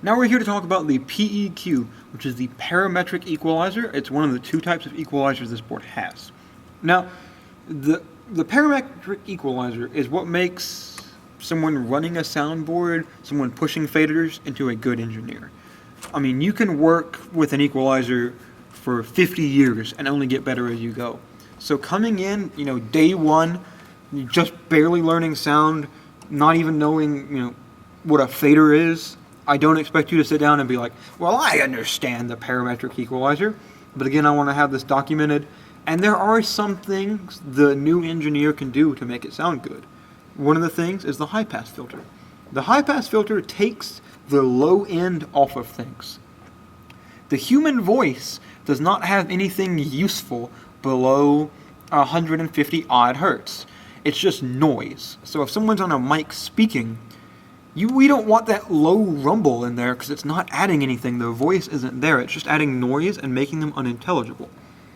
Now we're here to talk about the PEQ, which is the parametric equalizer. It's one of the two types of equalizers this board has. Now, the parametric equalizer is what makes someone running a soundboard, someone pushing faders, into a good engineer. I mean, you can work with an equalizer for 50 years and only get better as you go. So coming in, day one, just barely learning sound, not even knowing, what a fader is, I don't expect you to sit down and be like, well, I understand the parametric equalizer, but again, I want to have this documented. And there are some things the new engineer can do to make it sound good. One of the things is the high-pass filter. The high-pass filter takes the low end off of things. The human voice does not have anything useful below 150 odd hertz. It's just noise. So if someone's on a mic speaking, we don't want that low rumble in there because it's not adding anything. The voice isn't there. It's just adding noise and making them unintelligible.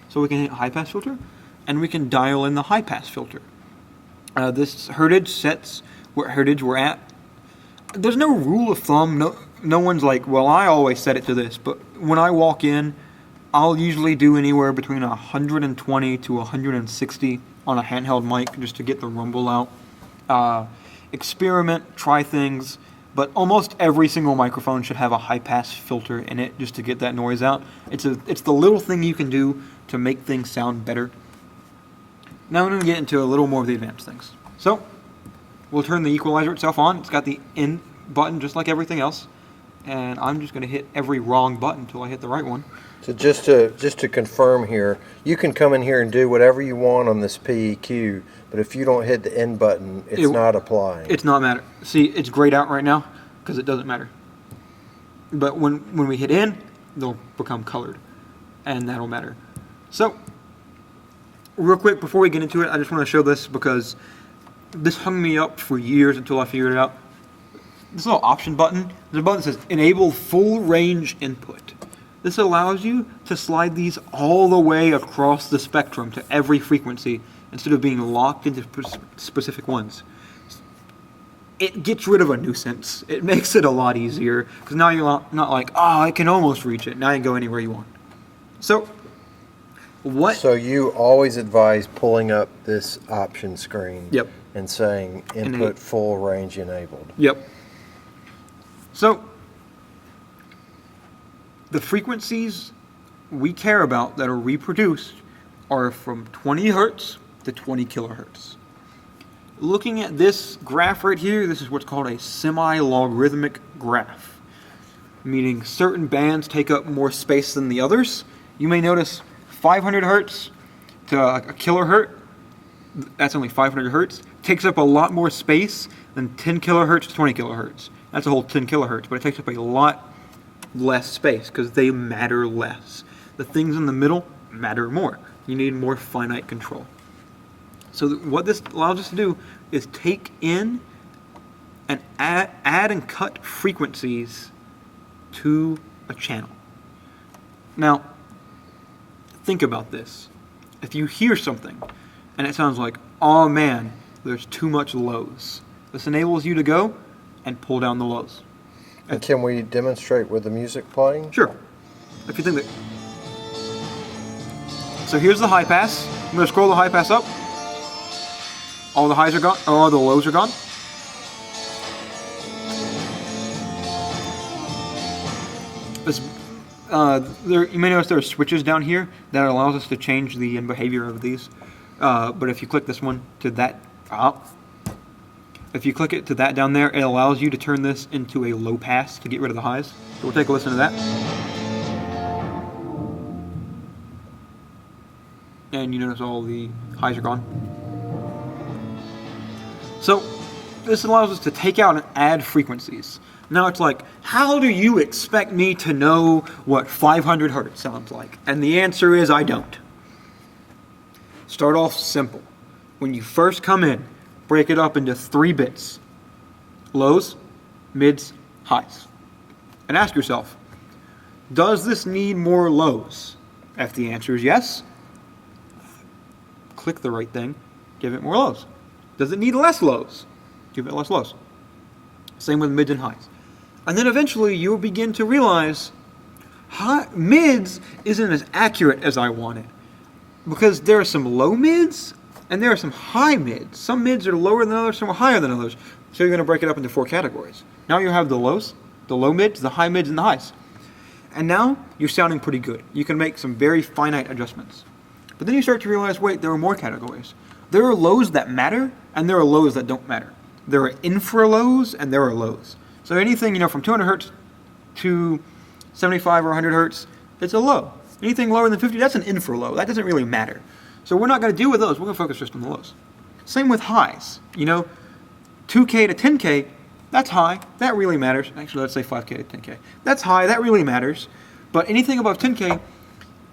So we can hit high-pass filter, and we can dial in the high-pass filter. This hertage sets what hertage we're at. There's no rule of thumb. No one's like, well, I always set it to this. But when I walk in, I'll usually do anywhere between 120 to 160 on a handheld mic just to get the rumble out. Experiment, try things, but almost every single microphone should have a high-pass filter in it just to get that noise out. It's the little thing you can do to make things sound better. Now I'm going to get into a little more of the advanced things. So we'll turn the equalizer itself on. It's got the in button just like everything else, and I'm just going to hit every wrong button until I hit the right one. So just to confirm here, you can come in here and do whatever you want on this PEQ, but if you don't hit the end button, it's not applying. It's not matter. See, it's grayed out right now because it doesn't matter. But when we hit in, they'll become colored, and that'll matter. So, real quick before we get into it, I just want to show this because this hung me up for years until I figured it out. This little option button, there's a button that says Enable Full Range Input. This allows you to slide these all the way across the spectrum to every frequency instead of being locked into specific ones. It gets rid of a nuisance. It makes it a lot easier because now you're not like, oh, I can almost reach it. Now you can go anywhere you want. So you always advise pulling up this option screen. Yep. And saying input full range enabled. Yep. So the frequencies we care about that are reproduced are from 20 hertz to 20 kilohertz. Looking at this graph right here, this is what's called a semi-logarithmic graph, meaning certain bands take up more space than the others. You may notice 500 hertz to a kilohertz, that's only 500 hertz, takes up a lot more space than 10 kilohertz to 20 kilohertz. That's a whole 10 kilohertz, but it takes up a lot less space because they matter less. The things in the middle matter more. You need more finite control. So what this allows us to do is take in and add and cut frequencies to a channel. Now, think about this. If you hear something and it sounds like, oh man, there's too much lows, this enables you to go and pull down the lows. And can we demonstrate with the music playing? Sure. If you think that. So here's the high pass. I'm going to scroll the high pass up. All the highs are gone, or all the lows are gone. You may notice there are switches down here that allows us to change the behavior of these. But if you click this one to that up, if you click it to that down there, it allows you to turn this into a low pass to get rid of the highs. So we'll take a listen to that. And you notice all the highs are gone. So this allows us to take out and add frequencies. Now it's like, how do you expect me to know what 500 hertz sounds like? And the answer is I don't. Start off simple. When you first come in, break it up into 3 bits. Lows, mids, highs. And ask yourself, does this need more lows? If the answer is yes, click the right thing, give it more lows. Does it need less lows? Give it less lows. Same with mids and highs. And then eventually you'll begin to realize mids isn't as accurate as I want it. Because there are some low mids and there are some high mids. Some mids are lower than others, some are higher than others. So you're going to break it up into 4 categories. Now you have the lows, the low mids, the high mids, and the highs. And now you're sounding pretty good. You can make some very finite adjustments. But then you start to realize, wait, there are more categories. There are lows that matter, and there are lows that don't matter. There are infra lows, and there are lows. So anything, from 200 hertz to 75 or 100 hertz, it's a low. Anything lower than 50, that's an infra low. That doesn't really matter. So we're not going to deal with those. We're going to focus just on the lows. Same with highs. 2K to 10K, that's high. That really matters. Actually, let's say 5K to 10K. That's high. That really matters. But anything above 10K,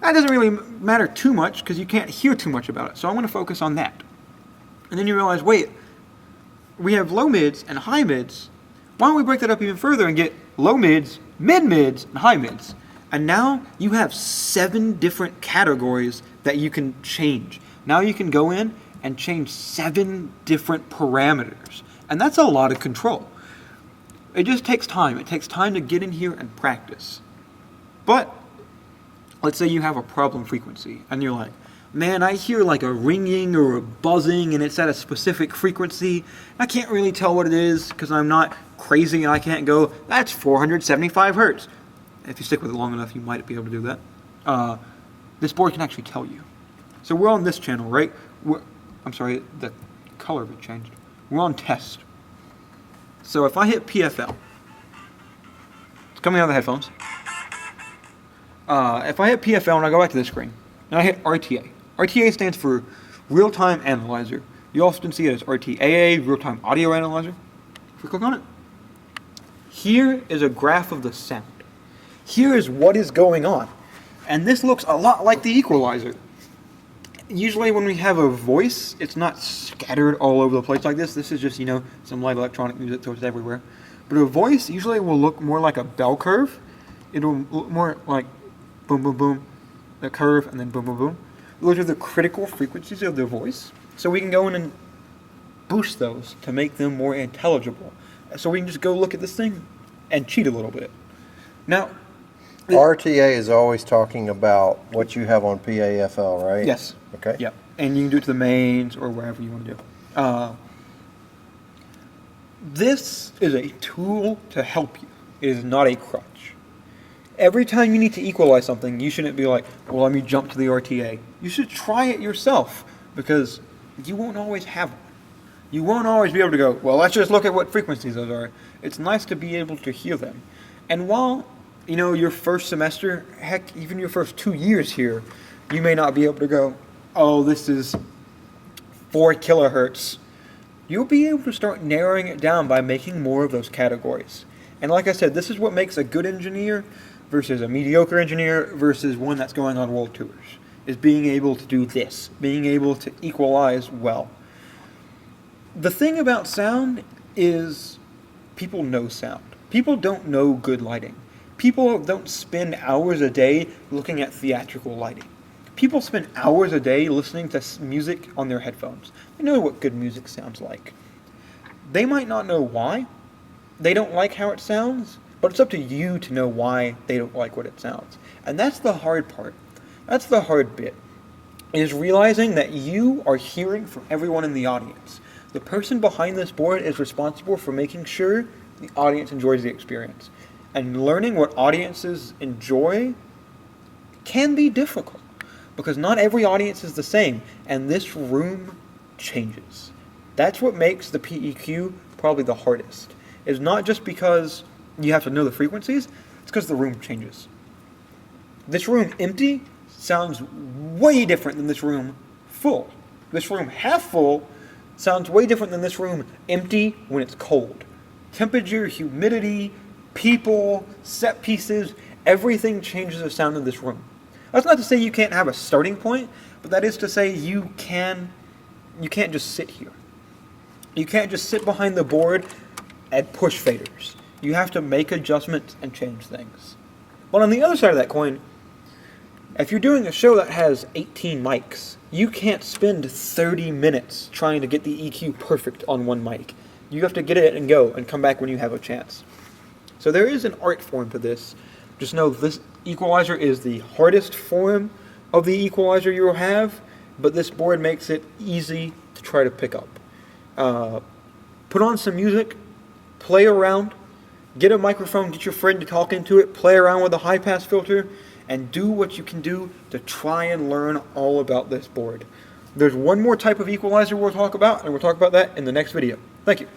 that doesn't really matter too much because you can't hear too much about it. So I'm going to focus on that. And then you realize, wait, we have low mids and high mids. Why don't we break that up even further and get low mids, mid mids, and high mids? And now you have 7 different categories that you can change. Now you can go in and change 7 different parameters. And that's a lot of control. It just takes time. It takes time to get in here and practice. But let's say you have a problem frequency and you're like, man, I hear like a ringing or a buzzing and it's at a specific frequency. I can't really tell what it is because I'm not crazy and I can't go, that's 475 hertz. If you stick with it long enough, you might be able to do that. This board can actually tell you. So we're on this channel, right? I'm sorry, the color of it changed. We're on test. So if I hit PFL, it's coming out of the headphones. If I hit PFL and I go back to this screen, and I hit RTA. RTA stands for Real-Time Analyzer. You often see it as RTAA, Real-Time Audio Analyzer. If we click on it, here is a graph of the sound. Here is what is going on. And this looks a lot like the equalizer. Usually when we have a voice, it's not scattered all over the place like this. This is just, some light electronic music that goes everywhere. But a voice usually will look more like a bell curve. It'll look more like boom, boom, boom, the curve, and then boom, boom, boom. Those are the critical frequencies of the voice. So we can go in and boost those to make them more intelligible. So we can just go look at this thing and cheat a little bit. Now, RTA is always talking about what you have on PAFL, right? Yes. Okay. Yep. And you can do it to the mains or wherever you want to do. This is a tool to help you. It is not a crutch. Every time you need to equalize something, you shouldn't be like, well, let me jump to the RTA. You should try it yourself because you won't always have one. You won't always be able to go, well, let's just look at what frequencies those are. It's nice to be able to hear them. And while, your first semester, heck, even your first 2 years here, you may not be able to go, oh, this is 4 kilohertz. You'll be able to start narrowing it down by making more of those categories. And like I said, this is what makes a good engineer versus a mediocre engineer versus one that's going on world tours, is being able to do this, being able to equalize well. The thing about sound is people know sound. People don't know good lighting. People don't spend hours a day looking at theatrical lighting. People spend hours a day listening to music on their headphones. They know what good music sounds like. They might not know why. They don't like how it sounds, but it's up to you to know why they don't like what it sounds. And that's the hard part. That's the hard bit, is realizing that you are hearing from everyone in the audience. The person behind this board is responsible for making sure the audience enjoys the experience. And learning what audiences enjoy can be difficult, because not every audience is the same, and this room changes. That's what makes the PEQ probably the hardest. It's not just because you have to know the frequencies, it's because the room changes. This room empty sounds way different than this room full. This room half full sounds way different than this room empty when it's cold. Temperature, humidity, people, set pieces, everything changes the sound of this room. That's not to say you can't have a starting point, but that is to say you can't just sit here. You can't just sit behind the board and push faders. You have to make adjustments and change things. But on the other side of that coin, if you're doing a show that has 18 mics, you can't spend 30 minutes trying to get the EQ perfect on one mic. You have to get it and go and come back when you have a chance. So there is an art form to this. Just know this equalizer is the hardest form of the equalizer you will have, but this board makes it easy to try to pick up. Put on some music, play around, get a microphone, get your friend to talk into it, play around with a high-pass filter, and do what you can do to try and learn all about this board. There's one more type of equalizer we'll talk about, and we'll talk about that in the next video. Thank you.